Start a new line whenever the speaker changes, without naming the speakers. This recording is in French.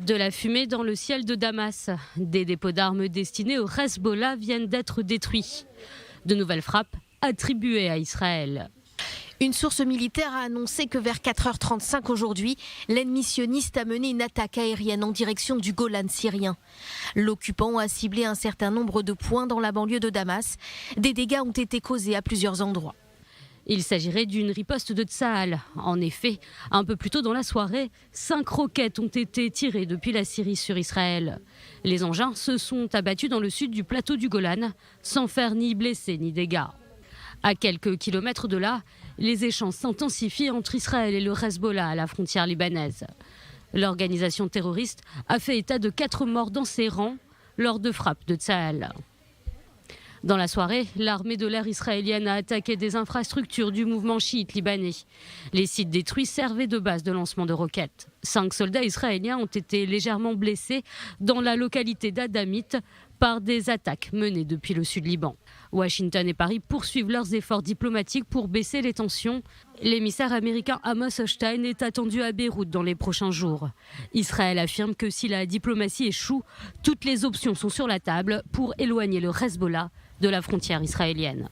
De la fumée dans le ciel de Damas. Des dépôts d'armes destinés au Hezbollah viennent d'être détruits. De nouvelles frappes attribuées à Israël.
Une source militaire a annoncé que vers 4h35 aujourd'hui, l'ennemi sioniste a mené une attaque aérienne en direction du Golan syrien. L'occupant a ciblé un certain nombre de points dans la banlieue de Damas. Des dégâts ont été causés à plusieurs endroits.
Il s'agirait d'une riposte de Tsahal. En effet, un peu plus tôt dans la soirée, 5 roquettes ont été tirées depuis la Syrie sur Israël. Les engins se sont abattus dans le sud du plateau du Golan, sans faire ni blessés ni dégâts. À quelques kilomètres de là, les échanges s'intensifient entre Israël et le Hezbollah à la frontière libanaise. L'organisation terroriste a fait état de 4 morts dans ses rangs lors de frappes de Tsahal. Dans la soirée, l'armée de l'air israélienne a attaqué des infrastructures du mouvement chiite libanais. Les sites détruits servaient de base de lancement de roquettes. 5 soldats israéliens ont été légèrement blessés dans la localité d'Adamit par des attaques menées depuis le sud Liban. Washington et Paris poursuivent leurs efforts diplomatiques pour baisser les tensions. L'émissaire américain Amos Hochstein est attendu à Beyrouth dans les prochains jours. Israël affirme que si la diplomatie échoue, toutes les options sont sur la table pour éloigner le Hezbollah de la frontière israélienne.